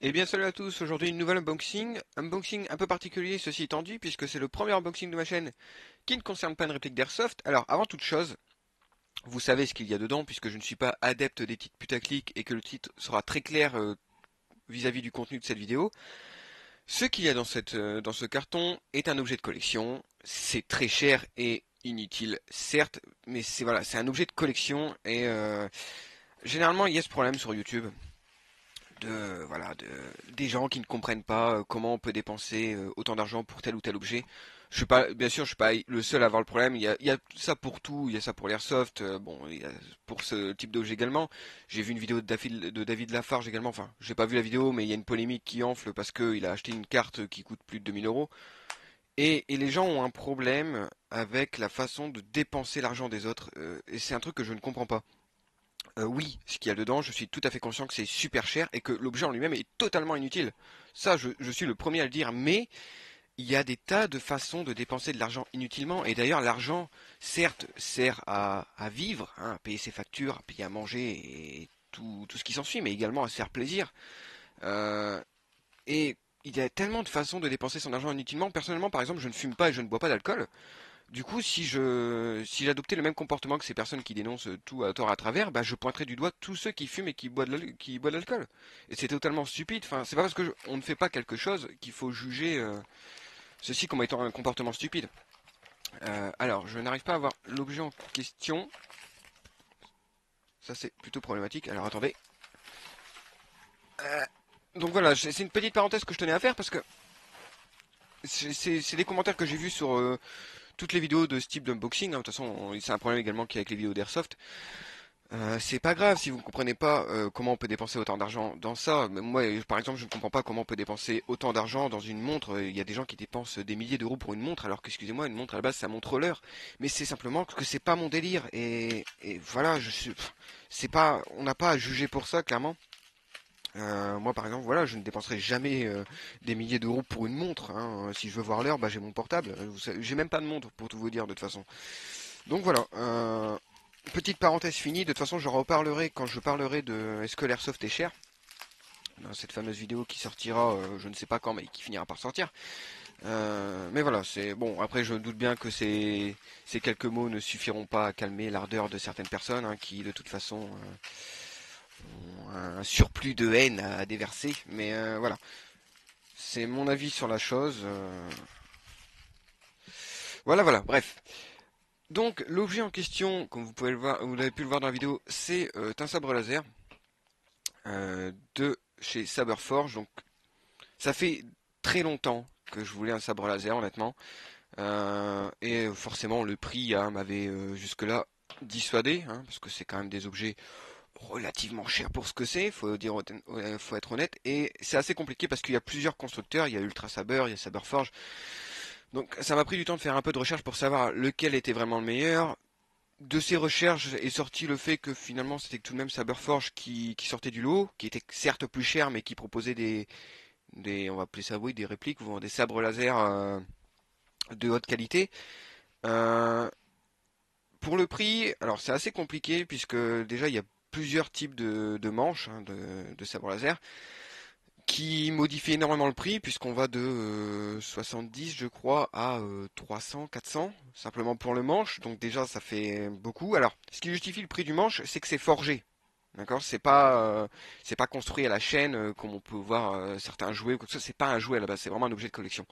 Eh bien salut à tous, aujourd'hui une nouvelle unboxing un peu particulier ceci étant dit puisque c'est le premier unboxing de ma chaîne qui ne concerne pas une réplique d'Airsoft. Alors avant toute chose, vous savez ce qu'il y a dedans puisque je ne suis pas adepte des titres putaclic et que le titre sera très clair vis-à-vis du contenu de cette vidéo. Ce qu'il y a dans ce carton est un objet de collection, c'est très cher et inutile certes, mais c'est un objet de collection et généralement il y a ce problème sur YouTube des gens qui ne comprennent pas comment on peut dépenser autant d'argent pour tel ou tel objet. Je suis pas, bien sûr, je suis pas le seul à avoir le problème. Il y a ça pour tout. Il y a ça pour l'airsoft. Bon, il y a pour ce type d'objet également. J'ai vu une vidéo de David Lafarge également. Enfin, j'ai pas vu la vidéo, mais il y a une polémique qui enfle parce qu'il a acheté une carte qui coûte plus de 2 000 euros. Et les gens ont un problème avec la façon de dépenser l'argent des autres. Et c'est un truc que je ne comprends pas. Oui, ce qu'il y a dedans, je suis tout à fait conscient que c'est super cher et que l'objet en lui-même est totalement inutile. Ça, je suis le premier à le dire, mais il y a des tas de façons de dépenser de l'argent inutilement. Et d'ailleurs, l'argent, certes, sert à vivre, hein, à payer ses factures, à payer à manger et tout ce qui s'ensuit, mais également à se faire plaisir. Euh, et il y a tellement de façons de dépenser son argent inutilement. Personnellement, par exemple, je ne fume pas et je ne bois pas d'alcool. Du coup, si j'adoptais le même comportement que ces personnes qui dénoncent tout à tort à travers, bah, je pointerais du doigt tous ceux qui fument et qui boivent de l'alcool. Et c'est totalement stupide. Enfin, c'est pas parce que on ne fait pas quelque chose qu'il faut juger ceci comme étant un comportement stupide. Alors, je n'arrive pas à avoir l'objet en question. Ça, c'est plutôt problématique. Alors, attendez. Euh, donc voilà, c'est une petite parenthèse que je tenais à faire parce que c'est des commentaires que j'ai vus sur toutes les vidéos de ce type d'unboxing, hein. De toute façon, c'est un problème également qu'il y a avec les vidéos d'Airsoft. C'est pas grave si vous ne comprenez pas comment on peut dépenser autant d'argent dans ça. Mais moi, par exemple, je ne comprends pas comment on peut dépenser autant d'argent dans une montre. Il y a des gens qui dépensent des milliers d'euros pour une montre, alors que, excusez-moi, une montre à la base, ça montre l'heure. Mais c'est simplement que c'est pas mon délire. Et voilà, c'est pas, on n'a pas à juger pour ça, clairement. Moi, par exemple, voilà, je ne dépenserai jamais des milliers d'euros pour une montre, hein. Si je veux voir l'heure, bah, j'ai mon portable. J'ai même pas de montre, pour tout vous dire, de toute façon. Donc voilà. Petite parenthèse finie, de toute façon j'en reparlerai quand je parlerai de est-ce que l'airsoft est cher, dans cette fameuse vidéo qui sortira je ne sais pas quand mais qui finira par sortir. Mais voilà, c'est bon, après je doute bien que ces quelques mots ne suffiront pas à calmer l'ardeur de certaines personnes hein, qui de toute façon ont un surplus de haine à déverser, mais voilà, c'est mon avis sur la chose. Voilà, bref. Donc l'objet en question, comme vous pouvez le voir, vous avez pu le voir dans la vidéo, c'est un sabre laser. De chez Saberforge. Donc ça fait très longtemps que je voulais un sabre laser honnêtement. Et forcément le prix hein, m'avait jusque-là dissuadé, hein, parce que c'est quand même des objets relativement chers pour ce que c'est, faut être honnête. Et c'est assez compliqué parce qu'il y a plusieurs constructeurs, il y a Ultra Saber, il y a Saberforge. Donc ça m'a pris du temps de faire un peu de recherche pour savoir lequel était vraiment le meilleur. De ces recherches est sorti le fait que finalement c'était tout de même Saberforge qui sortait du lot, qui était certes plus cher mais qui proposait on va appeler ça oui, des répliques ou des sabres laser de haute qualité. Euh, pour le prix, alors c'est assez compliqué puisque déjà il y a plusieurs types de manches hein, de sabres laser qui modifient énormément le prix puisqu'on va de 70 je crois à 300, 400 simplement pour le manche. Donc déjà ça fait beaucoup. Alors ce qui justifie le prix du manche c'est que c'est forgé. D'accord, c'est pas construit à la chaîne comme on peut voir certains jouets ou quoi que ce soit. C'est pas un jouet à la base, c'est vraiment un objet de collection.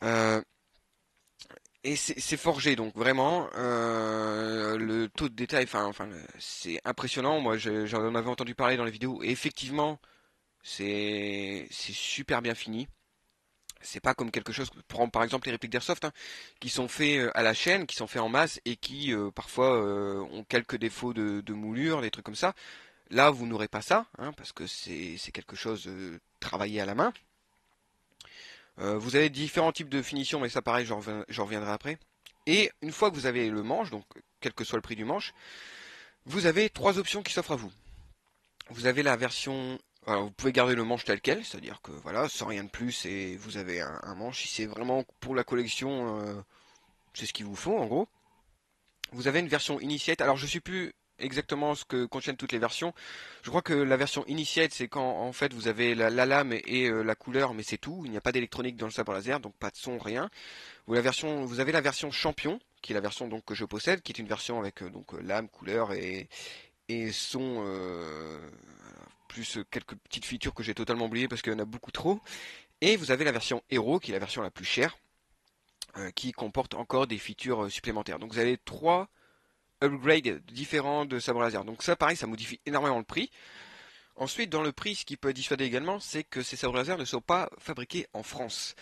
Euh, et c'est forgé donc vraiment le taux de détail, c'est impressionnant. Moi, j'en avais entendu parler dans les vidéos et effectivement, c'est super bien fini. C'est pas comme quelque chose. Prends par exemple les répliques d'Airsoft hein, qui sont faits à la chaîne, qui sont faits en masse et qui parfois ont quelques défauts de moulure, des trucs comme ça. Là, vous n'aurez pas ça, hein, parce que c'est quelque chose travaillé à la main. Vous avez différents types de finitions, mais ça pareil, j'en reviendrai après. Et une fois que vous avez le manche, donc quel que soit le prix du manche, vous avez trois options qui s'offrent à vous. Vous avez la version, alors vous pouvez garder le manche tel quel, c'est-à-dire que voilà, sans rien de plus, et vous avez un manche. Si c'est vraiment pour la collection, c'est ce qu'il vous faut en gros. Vous avez une version initiate. Alors je suis plus exactement ce que contiennent toutes les versions. Je crois que la version Initiate, c'est quand en fait vous avez la lame et la couleur, mais c'est tout. Il n'y a pas d'électronique dans le sabre laser, donc pas de son, rien. Vous avez la version Champion, qui est la version donc que je possède, qui est une version avec lame, couleur et son plus quelques petites features que j'ai totalement oubliées parce qu'il y en a beaucoup trop. Et vous avez la version Hero, qui est la version la plus chère, qui comporte encore des features supplémentaires. Donc vous avez trois upgrades différents de sabre laser. Donc ça, pareil, ça modifie énormément le prix. Ensuite, dans le prix, ce qui peut dissuader également, c'est que ces sabres laser ne sont pas fabriqués en France.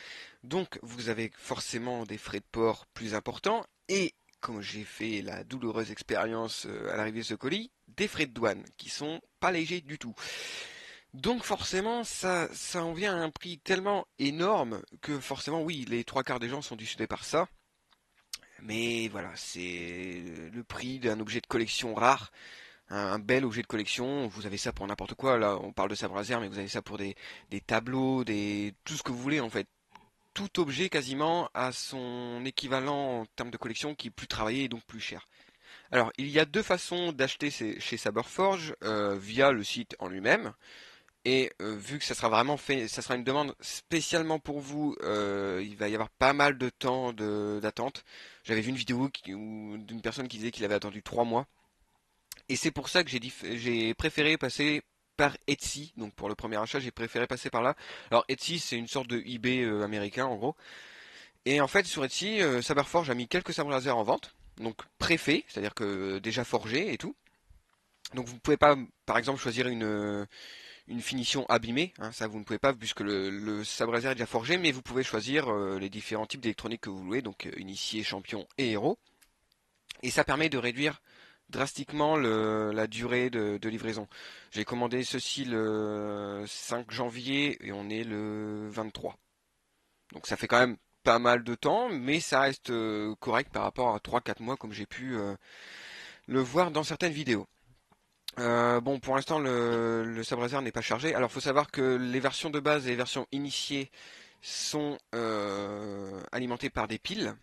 Donc vous avez forcément des frais de port plus importants et comme j'ai fait la douloureuse expérience à l'arrivée de ce colis, des frais de douane qui sont pas légers du tout. Donc forcément, ça en vient à un prix tellement énorme que forcément, oui, les trois quarts des gens sont dissuadés par ça. Mais voilà, c'est le prix d'un objet de collection rare, un bel objet de collection. Vous avez ça pour n'importe quoi. Là, on parle de sabre laser, mais vous avez ça pour des tableaux, tout ce que vous voulez en fait. Tout objet quasiment a son équivalent en termes de collection qui est plus travaillé et donc plus cher. Alors, il y a deux façons d'acheter chez Saberforge via le site en lui-même. Et vu que ça sera vraiment fait, ça sera une demande spécialement pour vous, il va y avoir pas mal de temps d'attente. J'avais vu une vidéo d'une personne qui disait qu'il avait attendu 3 mois. Et c'est pour ça que j'ai préféré passer par Etsy. Donc pour le premier achat, j'ai préféré passer par là. Alors Etsy, c'est une sorte de eBay américain en gros. Et en fait, sur Etsy, Saberforge a mis quelques sabres laser en vente. Donc préfet, c'est-à-dire que déjà forgé et tout. Donc vous ne pouvez pas, par exemple, choisir une finition abîmée, hein, ça vous ne pouvez pas puisque le sabre laser est déjà forgé, mais vous pouvez choisir les différents types d'électronique que vous voulez, donc initié, champion et héros. Et ça permet de réduire drastiquement la durée de livraison. J'ai commandé ceci le 5 janvier et on est le 23. Donc ça fait quand même pas mal de temps, mais ça reste correct par rapport à 3-4 mois comme j'ai pu le voir dans certaines vidéos. Bon, pour l'instant, le sabre laser n'est pas chargé. Alors, faut savoir que les versions de base et les versions initiées sont alimentées par des piles.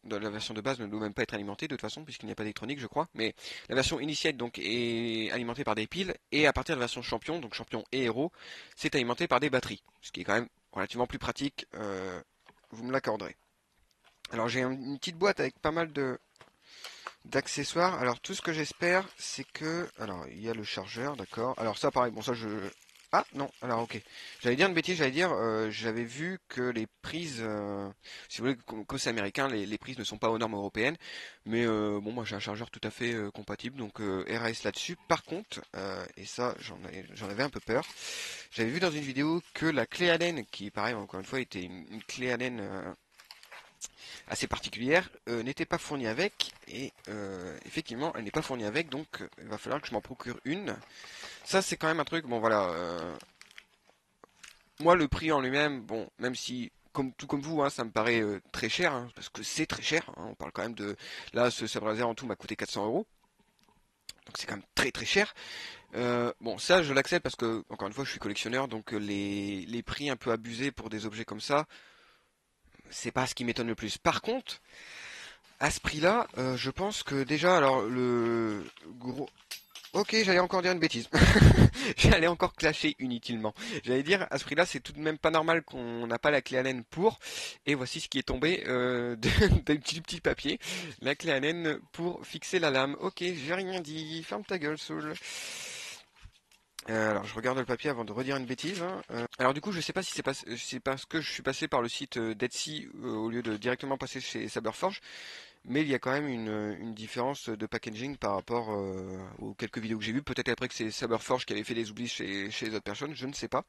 La version de base ne doit même pas être alimentée de toute façon, puisqu'il n'y a pas d'électronique, je crois. Mais la version initiale donc est alimentée par des piles, et à partir de la version champion, donc champion et héros, c'est alimenté par des batteries, ce qui est quand même relativement plus pratique. Vous me l'accorderez. Alors, j'ai une petite boîte avec pas mal d'accessoires. Alors tout ce que j'espère, c'est que... Alors il y a le chargeur, d'accord. Alors ça pareil, bon ça je... Ah non, alors ok. J'allais dire une bêtise, j'allais dire, j'avais vu que les prises, si vous voulez, comme c'est américain, les prises ne sont pas aux normes européennes. Mais bon, moi j'ai un chargeur tout à fait compatible, donc RAS là-dessus. Par contre, et ça j'en avais un peu peur, j'avais vu dans une vidéo que la clé Allen, qui pareil encore une fois était une clé Allen assez particulière, n'était pas fournie avec, et effectivement elle n'est pas fournie avec, donc il va falloir que je m'en procure une. Ça c'est quand même un truc, bon voilà, moi le prix en lui-même, bon, même si tout comme vous, hein, ça me paraît très cher, hein, parce que c'est très cher, hein, on parle quand même de... Là ce sabre laser en tout m'a coûté 400 €, donc c'est quand même très très cher. Bon ça je l'accepte parce que, encore une fois, je suis collectionneur, donc les prix un peu abusés pour des objets comme ça, c'est pas ce qui m'étonne le plus. Par contre, à ce prix-là, je pense que déjà, alors le gros... Ok, j'allais encore dire une bêtise. J'allais encore clasher inutilement. J'allais dire, à ce prix-là, c'est tout de même pas normal qu'on n'a pas la clé Allen pour. Et voici ce qui est tombé d'un petit papier. La clé Allen pour fixer la lame. Ok, j'ai rien dit. Ferme ta gueule, Soul. Alors, je regarde le papier avant de redire une bêtise, hein. Alors du coup, je sais pas si c'est parce que je suis passé par le site d'Etsy au lieu de directement passer chez Saberforge. Mais il y a quand même une différence de packaging par rapport aux quelques vidéos que j'ai vues. Peut-être après que c'est Saberforge qui avait fait des oublis chez les autres personnes, je ne sais pas.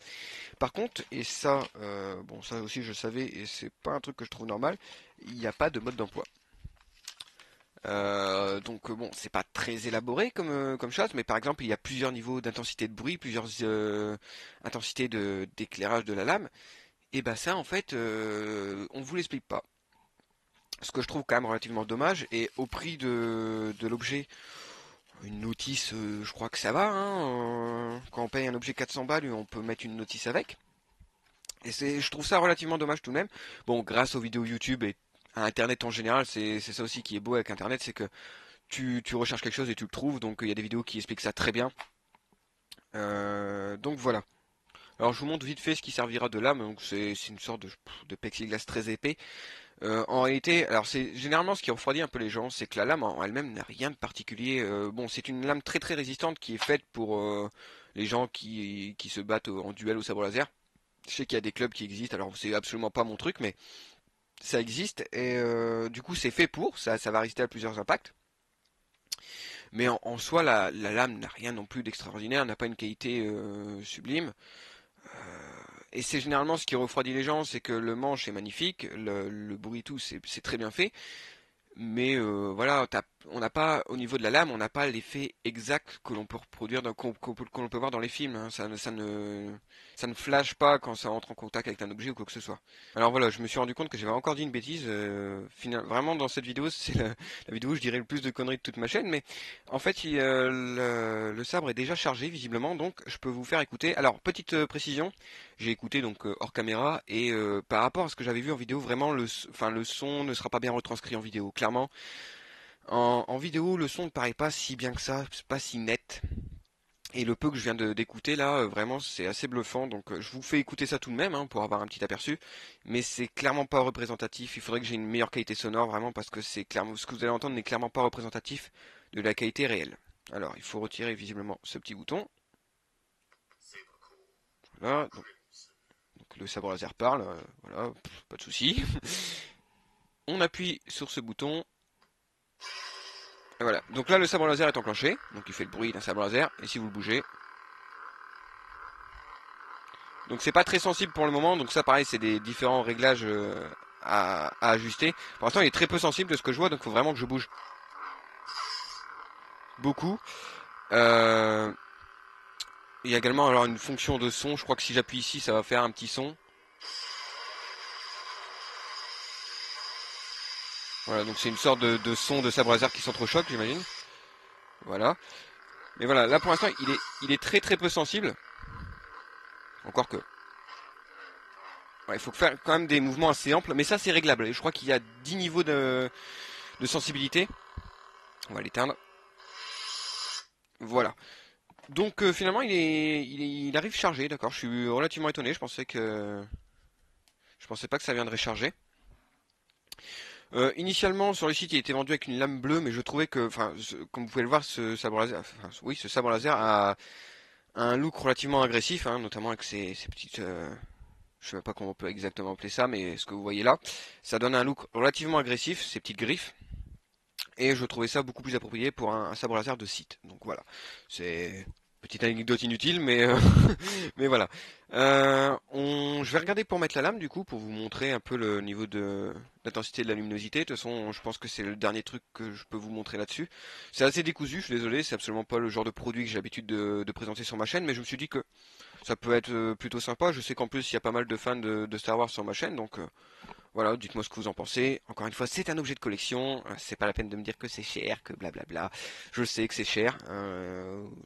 Par contre, et ça, bon, ça aussi je savais, et c'est pas un truc que je trouve normal, il n'y a pas de mode d'emploi. Donc bon, c'est pas très élaboré comme chose, mais par exemple, il y a plusieurs niveaux d'intensité de bruit, plusieurs intensités d'éclairage de la lame. Et ben ça, en fait, on vous l'explique pas. Ce que je trouve quand même relativement dommage, et au prix de l'objet, une notice, je crois que ça va, hein, quand on paye un objet 400 balles, on peut mettre une notice avec. Et je trouve ça relativement dommage tout de même. Bon, grâce aux vidéos YouTube et à Internet en général, c'est ça aussi qui est beau avec Internet, c'est que tu recherches quelque chose et tu le trouves. Donc il y a des vidéos qui expliquent ça très bien. Donc voilà. Alors je vous montre vite fait ce qui servira de lame. Donc c'est une sorte de plexiglas très épais. En réalité, alors c'est généralement ce qui refroidit un peu les gens, c'est que la lame en elle-même n'a rien de particulier. Bon, c'est une lame très très résistante qui est faite pour les gens qui se battent en duel au sabre laser. Je sais qu'il y a des clubs qui existent, alors c'est absolument pas mon truc, mais ça existe et du coup c'est fait pour, ça va résister à plusieurs impacts. Mais en soi, la lame n'a rien non plus d'extraordinaire, n'a pas une qualité sublime. Et c'est généralement ce qui refroidit les gens, c'est que le manche est magnifique, le bruit et tout, c'est très bien fait. Mais voilà, on n'a pas, au niveau de la lame, on n'a pas l'effet exact que l'on peut reproduire, que l'on peut voir dans les films, hein. Ça ne flash pas quand ça entre en contact avec un objet ou quoi que ce soit. Alors voilà, je me suis rendu compte que j'avais encore dit une bêtise. Vraiment, dans cette vidéo, c'est la vidéo où je dirais le plus de conneries de toute ma chaîne. Mais en fait, le sabre est déjà chargé, visiblement, donc je peux vous faire écouter. Alors, petite précision, j'ai écouté donc hors caméra et par rapport à ce que j'avais vu en vidéo, vraiment, le son ne sera pas bien retranscrit en vidéo. Clairement, en vidéo, le son ne paraît pas si bien que ça, c'est pas si net. Et le peu que je viens d'écouter là, vraiment c'est assez bluffant. Donc je vous fais écouter ça tout de même hein, pour avoir un petit aperçu. Mais c'est clairement pas représentatif. Il faudrait que j'ai une meilleure qualité sonore vraiment parce que c'est clairement ce que vous allez entendre n'est clairement pas représentatif de la qualité réelle. Alors il faut retirer visiblement ce petit bouton. Voilà. Donc le sabre laser parle. Voilà, pas de souci. On appuie sur ce bouton. Et voilà. Donc là le sabre laser est enclenché. Donc il fait le bruit d'un sabre laser. Et si vous le bougez, donc c'est pas très sensible pour le moment, donc ça pareil c'est des différents réglages à ajuster. Pour l'instant il est très peu sensible de ce que je vois, donc il faut vraiment que je bouge beaucoup. Euh, il y a également alors une fonction de son, je crois que si j'appuie ici ça va faire un petit son. Voilà, donc c'est une sorte de son de sabre laser qui s'entrechoque j'imagine. Voilà. Mais voilà, là pour l'instant il est très très peu sensible. Encore que. Ouais, il faut faire quand même des mouvements assez amples, mais ça c'est réglable. Je crois qu'il y a 10 niveaux de sensibilité. On va l'éteindre. Voilà. Donc finalement il arrive chargé, d'accord. Je suis relativement étonné. Je pensais pas que ça viendrait charger. Initialement sur le site il était vendu avec une lame bleue, mais je trouvais que, enfin, comme vous pouvez le voir, ce sabre laser, enfin, oui, ce sabre laser a un look relativement agressif, hein, notamment avec ces petites, je sais pas comment on peut exactement appeler ça, mais ce que vous voyez là, ça donne un look relativement agressif, ces petites griffes. Et je trouvais ça beaucoup plus approprié pour un sabre laser de site. Donc voilà, c'est petite anecdote inutile, mais mais voilà. Je vais regarder pour mettre la lame du coup pour vous montrer un peu le niveau de d'intensité de la luminosité. De toute façon, je pense que c'est le dernier truc que je peux vous montrer là-dessus. C'est assez décousu, je suis désolé, c'est absolument pas le genre de produit que j'ai l'habitude de présenter sur ma chaîne, mais je me suis dit que ça peut être plutôt sympa. Je sais qu'en plus il y a pas mal de fans de Star Wars sur ma chaîne, donc voilà, dites-moi ce que vous en pensez. Encore une fois, c'est un objet de collection. C'est pas la peine de me dire que c'est cher, que blablabla. Je sais que c'est cher.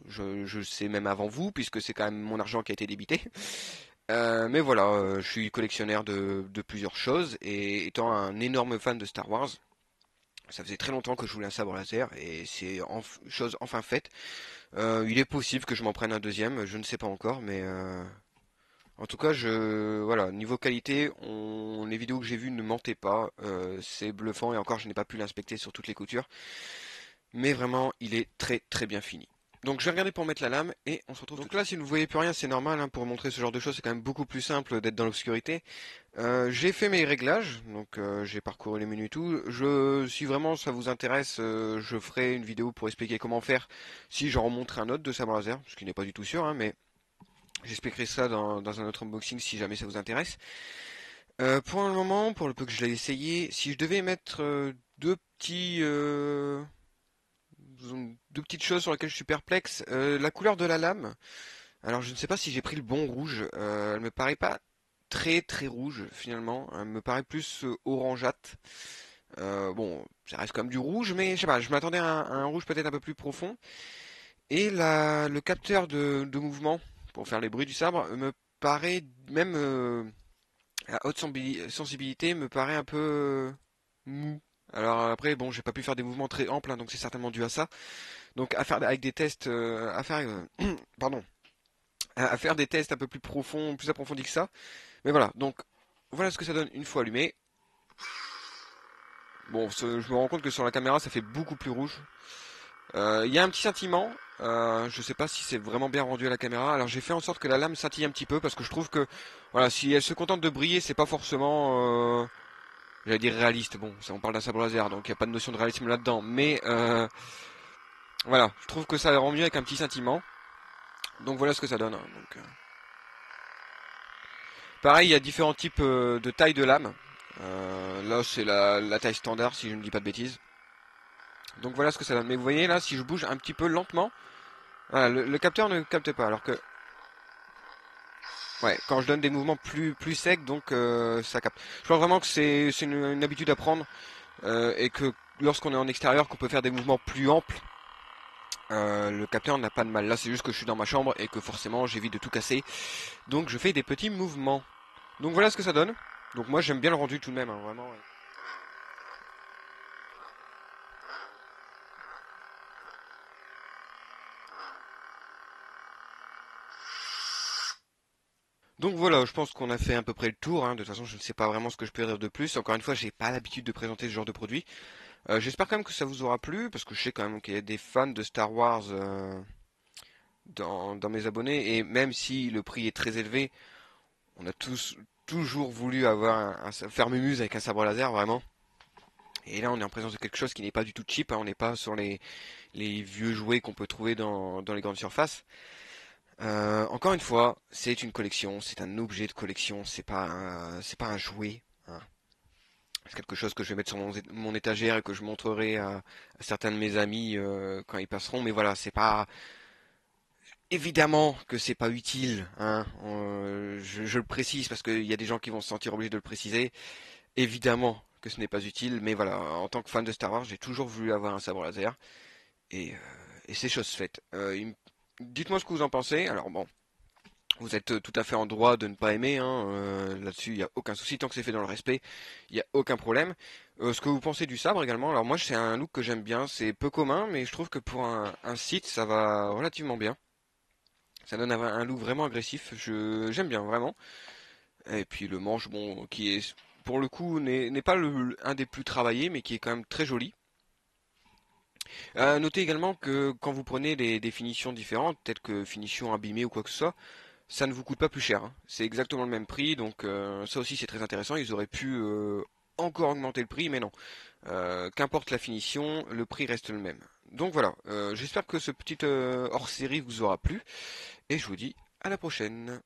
Je le sais même avant vous, puisque c'est quand même mon argent qui a été débité. Mais voilà, je suis collectionneur de plusieurs choses et étant un énorme fan de Star Wars, ça faisait très longtemps que je voulais un sabre laser et c'est chose enfin faite. Il est possible que je m'en prenne un deuxième, je ne sais pas encore, mais en tout cas, voilà, niveau qualité, les vidéos que j'ai vues ne mentaient pas. C'est bluffant et encore, je n'ai pas pu l'inspecter sur toutes les coutures. Mais vraiment, il est très très bien fini. Donc je vais regarder pour mettre la lame et on se retrouve. Donc là, si vous ne voyez plus rien, c'est normal. Hein, pour montrer ce genre de choses, c'est quand même beaucoup plus simple d'être dans l'obscurité. J'ai fait mes réglages, donc j'ai parcouru les menus et tout. Si vraiment ça vous intéresse, je ferai une vidéo pour expliquer comment faire si j'en remonte un autre de sabre laser, ce qui n'est pas du tout sûr, hein, mais j'expliquerai ça dans un autre unboxing si jamais ça vous intéresse. Pour le moment, pour le peu que je l'ai essayé, si je devais mettre deux petites choses sur lesquelles je suis perplexe, la couleur de la lame. Alors je ne sais pas si j'ai pris le bon rouge. Elle me paraît pas très très rouge finalement. Elle me paraît plus orangeâtre. Bon, ça reste comme du rouge, mais je sais pas. Je m'attendais à un rouge peut-être un peu plus profond. Et le capteur de mouvement pour faire les bruits du sabre me paraît même à haute sensibilité me paraît un peu mou. Alors après, bon, j'ai pas pu faire des mouvements très amples, hein, donc c'est certainement dû à ça. Donc à faire avec des tests, pardon, à faire des tests un peu plus profonds, plus approfondis que ça. Mais voilà, donc voilà ce que ça donne une fois allumé. Bon, je me rends compte que sur la caméra, ça fait beaucoup plus rouge. Il y a un petit scintillement. Je sais pas si c'est vraiment bien rendu à la caméra. Alors j'ai fait en sorte que la lame scintille un petit peu parce que je trouve que, voilà, si elle se contente de briller, c'est pas forcément, j'allais dire réaliste. Bon, ça, on parle d'un sabre laser, donc il y a pas de notion de réalisme là-dedans. Mais voilà, je trouve que ça rend mieux avec un petit scintillement. Donc voilà ce que ça donne, hein. Donc, pareil, il y a différents types de taille de lame. Là, c'est la taille standard, si je ne dis pas de bêtises. Donc voilà ce que ça donne. Mais vous voyez là, si je bouge un petit peu lentement, voilà, le capteur ne capte pas. Alors que, ouais, quand je donne des mouvements plus secs, donc ça capte. Je pense vraiment que c'est une habitude à prendre et que lorsqu'on est en extérieur, qu'on peut faire des mouvements plus amples, le capteur n'a pas de mal. Là, c'est juste que je suis dans ma chambre et que forcément, j'évite de tout casser. Donc je fais des petits mouvements. Donc voilà ce que ça donne. Donc moi, j'aime bien le rendu tout de même, hein, vraiment. Ouais. Donc voilà, je pense qu'on a fait à peu près le tour, hein. De toute façon, je ne sais pas vraiment ce que je peux dire de plus. Encore une fois, j'ai pas l'habitude de présenter ce genre de produit. J'espère quand même que ça vous aura plu, parce que je sais quand même qu'il y a des fans de Star Wars dans mes abonnés, et même si le prix est très élevé, on a tous toujours voulu avoir faire mumuse avec un sabre laser, vraiment. Et là, on est en présence de quelque chose qui n'est pas du tout cheap, hein. On n'est pas sur les vieux jouets qu'on peut trouver dans les grandes surfaces. Encore une fois, c'est une collection, c'est un objet de collection, c'est pas un jouet, hein. C'est quelque chose que je vais mettre sur mon étagère et que je montrerai à certains de mes amis quand ils passeront. Mais voilà, c'est pas évidemment que c'est pas utile, hein. Je le précise parce qu'il y a des gens qui vont se sentir obligés de le préciser. Évidemment que ce n'est pas utile, mais voilà, en tant que fan de Star Wars, j'ai toujours voulu avoir un sabre laser et, euh, et c'est chose faite. Dites-moi ce que vous en pensez. Alors bon. Vous êtes tout à fait en droit de ne pas aimer, hein, là-dessus il n'y a aucun souci, tant que c'est fait dans le respect, il n'y a aucun problème. Ce que vous pensez du sabre également, alors moi c'est un look que j'aime bien, c'est peu commun, mais je trouve que pour un site ça va relativement bien. Ça donne un look vraiment agressif, j'aime bien vraiment. Et puis le manche, bon, qui est pour le coup n'est pas un des plus travaillés, mais qui est quand même très joli. Notez également que quand vous prenez des finitions différentes, peut-être que finition abîmée ou quoi que ce soit, ça ne vous coûte pas plus cher, hein. C'est exactement le même prix, donc ça aussi c'est très intéressant. Ils auraient pu encore augmenter le prix, mais non. Qu'importe la finition, le prix reste le même. Donc voilà, j'espère que ce petit hors-série vous aura plu, et je vous dis à la prochaine.